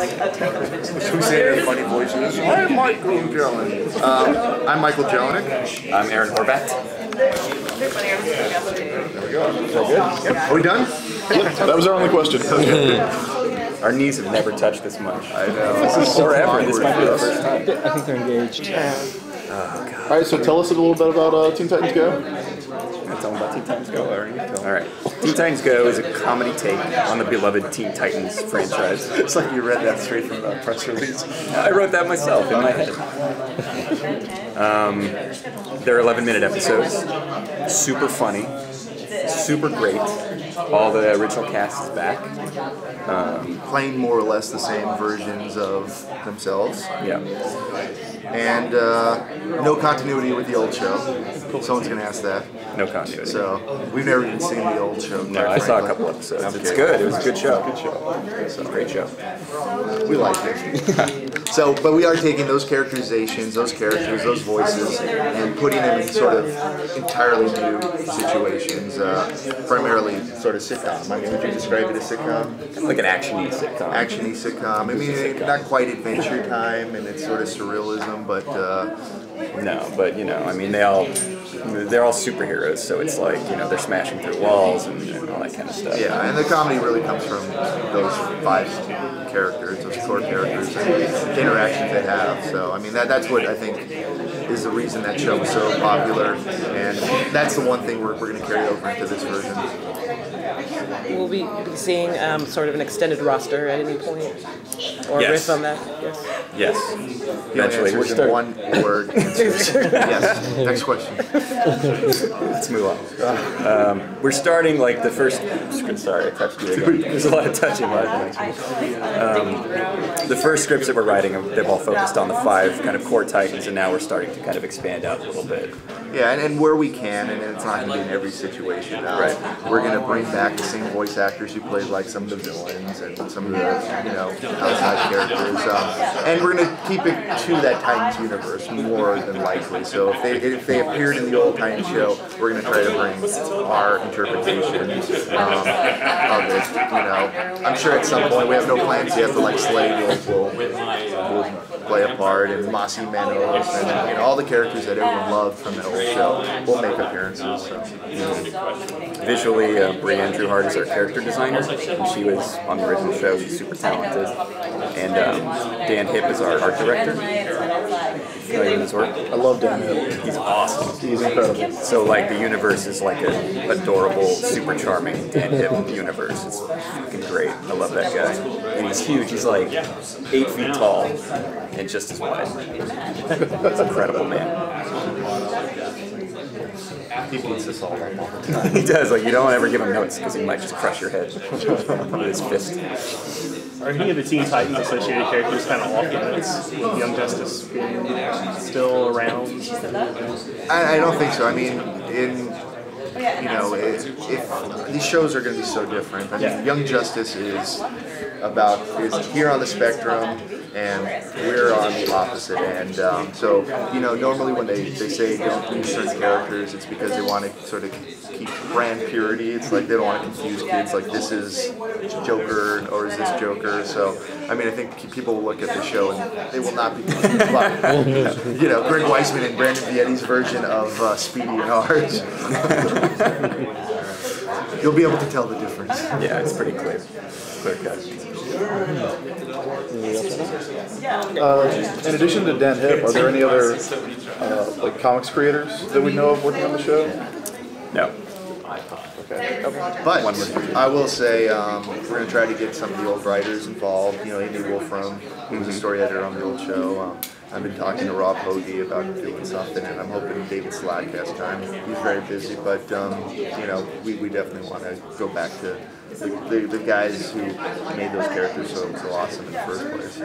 Who's saying the funny voices? I'm Michael Jelinek. I'm Michael Jelinek. I'm Aaron Horvath. There we go. Is that good? Yep. Are we done? Yep, that was our only question. Our knees have never touched this much. I know. This is forever. This might be the first time. I think they're engaged. All right, so tell us a little bit about Teen Titans Go. Tell them about Teen Titans Go, already. All right. Teen Titans Go is a comedy take on the beloved Teen Titans franchise. It's like you read that straight from a press release. I wrote that myself in my head. They're 11-minute episodes. Super funny. Super great. All the original cast is back. Playing more or less the same versions of themselves. Yeah. And no continuity with the old show. Someone's going to ask that. No continuity. So, we've never even seen the old show. No, I saw a couple episodes. Okay. It's good. It was a good show. Good show. So, great show. We like it. So, but we are taking those characterizations, those characters, those voices, and putting them in sort of entirely new situations. Primarily sort of sitcom. I mean, would you describe it as sitcom? Kind of like an action-y sitcom. Action-y sitcom. I mean, not quite Adventure Time, and it's sort of surrealism, but no, but you know, I mean, they're all superheroes, so it's like, you know, they're smashing through walls and all that kind of stuff. Yeah, and the comedy really comes from those 5 characters, those core characters, and the interactions they have. So, I mean, that's what I think is the reason that show is so popular, and that's the one thing we're going to carry over into this version. Will we be seeing sort of an extended roster at any point? Or Yes. riff on that? Yes. Yes. The Eventually, answers in one word. Yes. Next question. Let's move on. We're starting like the first. Sorry, I touched you again. There's a lot of touching live actually. The first scripts that we're writing, they've all focused on the 5 kind of core Titans, and now we're starting to kind of expand out a little bit. Yeah, and where we can, and it's not going to be in every situation. Right. We're going to bring back the same voice actors who played like some of the villains and some of the outside characters, and we're going to keep it to that Titans universe more than likely. So if they appeared in the old Titans show, we're going to try to bring our interpretation of it. I'm sure at some point we have no plans yet, but like Slade will play a part, and Mossy Manos, and all the characters that everyone loved from the old show will make appearances. So. Visually, Brianne Trueheart is our character designer, and she was on the original show. She's super talented. And Dan Hipp is our art director. Familiar with his work? I love Dan Hipp. He's awesome. He's incredible. So like the universe is like a adorable, super charming Dan Hipp universe. It's fucking great. I love that guy. And he's huge. He's like 8 feet tall and just as wide. It's incredible, man. He beats us all up all the time. He does. Like, you don't ever give him notes because he might just crush your head with his fist. Are any of the Teen Titans associated characters kind of off limits with Young Justice being still around? I don't think so. I mean, if these shows are going to be so different. I mean, Young Justice is here on the spectrum, and we're on the opposite end. So, normally when they say don't use certain characters, it's because they want to sort of keep brand purity. It's like they don't want to confuse kids, like this is Joker or is this Joker. So, I mean, I think people will look at the show and they will not be confused by, Greg Weisman and Brandon Vietti's version of Speedy and ours. You'll be able to tell the difference. Yeah, it's pretty clear. Clear cut. In addition to Dan Hipp, are there any other like comics creators that we know of working on the show? No. Okay. But I will say we're going to try to get some of the old writers involved. Amy Wolfram, who was a story editor on the old show. I've been talking to Rob Hoagie about doing something, and I'm hoping David Slack has time. He's very busy, but we definitely want to go back to the guys who made those characters so awesome in the first place.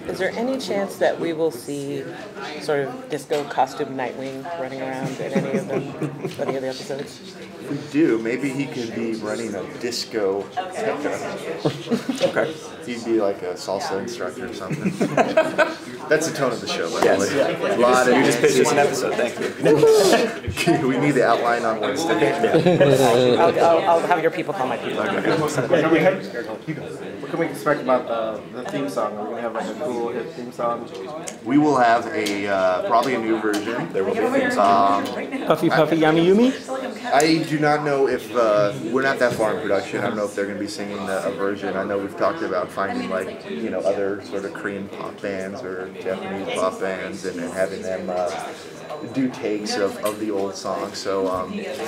Is there any chance that we will see sort of disco costume Nightwing running around in any of the episodes? If we do, maybe he could be running a disco teca. Okay. He'd be like a salsa instructor or something. That's the tone of the show, by the way. Yeah. A lot of you just pitched us an episode, thank you. We need the outline on Wednesday. I'll have your people call my people. Okay. can we expect about the theme song? Are we gonna have like a cool hit theme song? We will have probably a new version. There will be a theme song. Puffy Puffy Yummy Yumi? I do not know if we're not that far in production. I don't know if they're going to be singing a version. I know we've talked about finding other sort of Korean pop bands or Japanese pop bands and having them do takes of the old songs. So,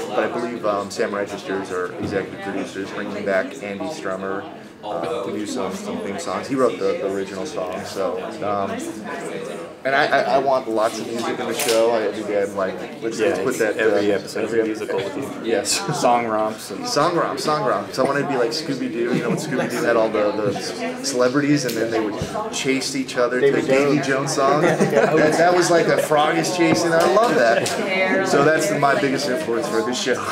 but I believe Sam Registers are executive producers, bringing back Andy Strummer to do some theme songs. He wrote the original song. So. And I want lots of music in the show. I think I'd let's put that every episode is musical with you. Yes. Song romps. Song romp. So I wanted to be like Scooby-Doo. You know when Scooby-Doo had all the celebrities and then they would chase each other to the Davy Jones song? that was like a frog is chasing. I love that. So that's my biggest influence for this show.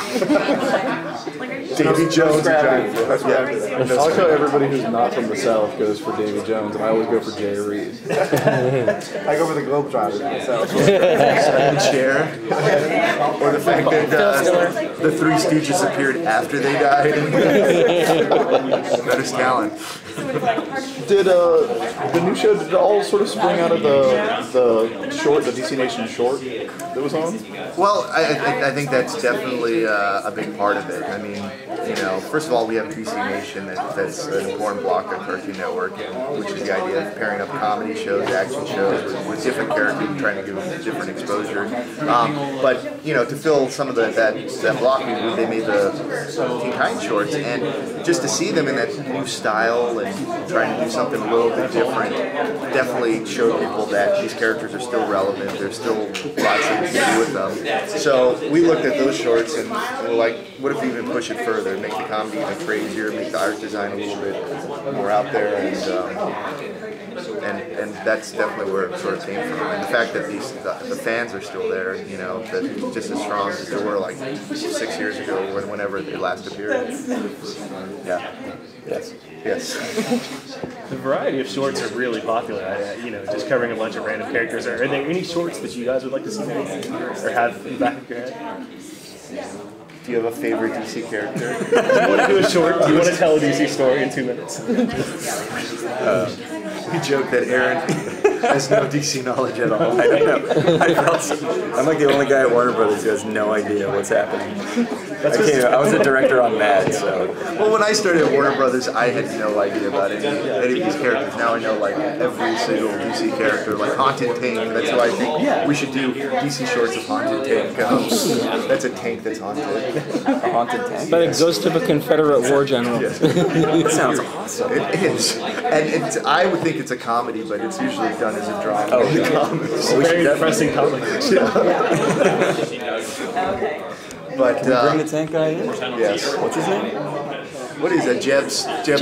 Davy Jones and Giant Frog. I like how everybody who's not from the South goes for Davy Jones, and I always go for Jay Reed. I go for the Globetrotters myself. Second chair. Or the fact that the Three Stooges appeared after they died. That is talent. Did the new show, did it all sort of spring out of the DC Nation short that was on? Well, I think that's definitely a big part of it. I mean, first of all, we have DC Nation that's an important block on Cartoon Network, which is the idea of pairing up comedy shows, action shows with different characters and trying to give them different exposure. But to fill some of that block, they made the Teen Titans shorts, and just to see them in that new style and trying to do something a little bit different definitely showed people that these characters are still relevant. There's still lots that we can do with them. So we looked at those shorts and we're like, what if we even push it further, make the comedy even crazier, make the art design a little bit more out there, and that's definitely where it sort of came from. And the fact that the fans are still there, that just as strong as they were like 6 years ago, whenever they last appeared. Yeah. Yes. The variety of shorts are really popular. Just covering a bunch of random characters. Are there any shorts that you guys would like to see made or have in the back of your head? Do you have a favorite DC character? Do you want to do a short? Do you want to tell a DC story in 2 minutes? We joke that Aaron has no DC knowledge at all. I don't know. I'm like the only guy at Warner Brothers who has no idea what's happening. I was a director on Mad, so. Well, when I started at Warner Brothers, I had no idea about any of these characters. Now I know like every single DC character, like Haunted Tank. That's why I think we should do DC shorts of Haunted Tank. That's a tank that's haunted. A haunted tank. But it goes to the Confederate war general. Yes. It sounds awesome. It is, and I would think it's a comedy, but it's usually done as a drama. Oh, in the comics. Very depressing comedy. But Bring the tank guy in? yes. What's his name? What is that? Jeb Stewart.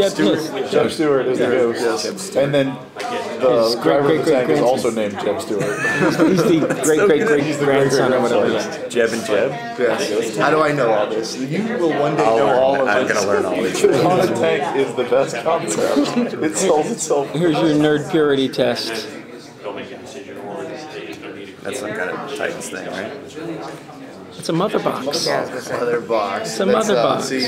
Jeb Stewart is the ghost. Yes. And then the driver of the tank is also named Jeb Stewart. He's the great-great-great-grandson or whatever. Jeb and Jeb? Yes. How do I know all this? You will one day know all of I'm this. going to learn all these. The haunted tank is the best concept. It sells itself. Here's your nerd purity test. That's some kind of Titans thing, right? It's a mother box. Mother box. It's a mother box. See,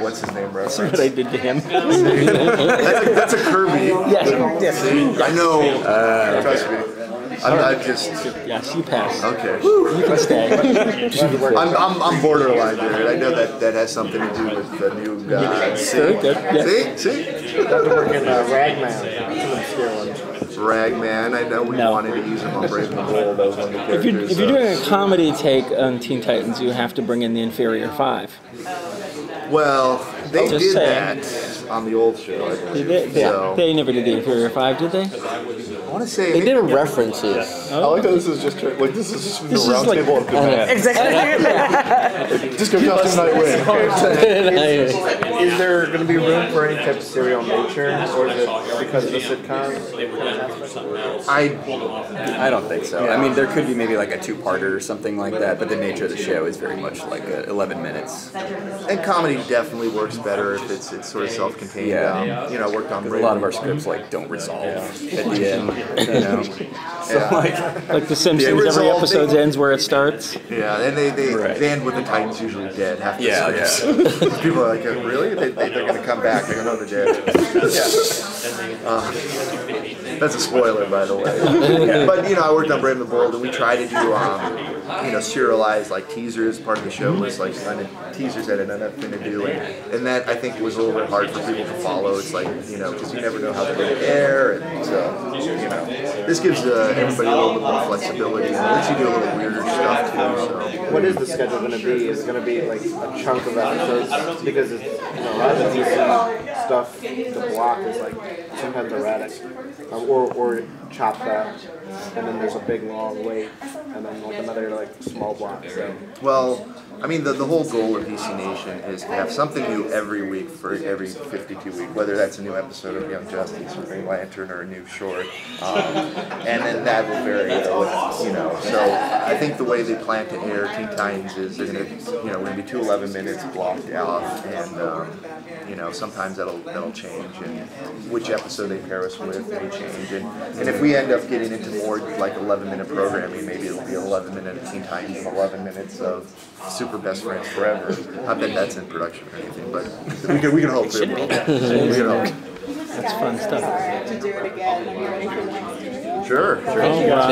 what's his name? That's what I did to him. That's a Kirby. Yes. I know. Trust me. I'm not just. Yes, you pass. Okay. You can stay. I'm borderline there. I know that has something to do with the new guy. Very good. Yeah. See? Got to work in Ragman. That's an obscure one. Ragman. I know we wanted to use him on Brave and the Bold. That was one of the If characters. you're doing a comedy take on Teen Titans, you have to bring in the Inferior Five. Well, they Just did saying. that on the old show. I believe. They never did the Inferior Five, did they? I want to say They did references. I like how this is just like this is just the round like- table of demand. Just go costume Nightwing. Is there going to be room for any type of serial nature, or is it because of the sitcom? I don't think so. I mean, there could be maybe like a two-parter or something like that, but the nature of the show is very much like 11 minutes. And comedy definitely works better if it's sort of self-contained. Yeah. Worked on A Brave. lot of our scripts like don't resolve at the end, So like Like The Simpsons, every resolved episode it. ends where it starts. Yeah, and they Right. end with the Titans usually dead. Half the Yeah, scripts. People are like, really? they're going to come back. I know they're dead. That's a spoiler, by the way. But I worked on Brave and the Bold, and we try to do serialized like teasers. Part of the show was like kind of teasers that had nothing to do, and that I think was a little bit hard for people to follow. It's like because you never know how they're going to air, and so this gives everybody a little bit more flexibility, and lets you do a little weirder stuff too. So. What is the schedule going to be? Is it going to be like a chunk of episodes? Because it's, a lot of the DC stuff, the block is like sometimes erratic, or chopped up, and then there's a big long wait, and then like another like small block. So. Well, I mean, the whole goal of DC Nation is to have something new every week for every 52 week, whether that's a new episode of Young Justice or Green Lantern or a new short, and then that will vary, So I think the way they plan to air Teen Titans is they're going to be 2 11 minutes blocked out, and sometimes that'll change, and which episode they pair us with may change, and if we end up getting into more like 11-minute programming, maybe it'll be 11 minutes of Teen Titans and 11 minutes of Super Best Friends Forever. Not that that's in production or anything, but we can hope it will. We can hope. That's fun stuff. Sure. Oh, wow.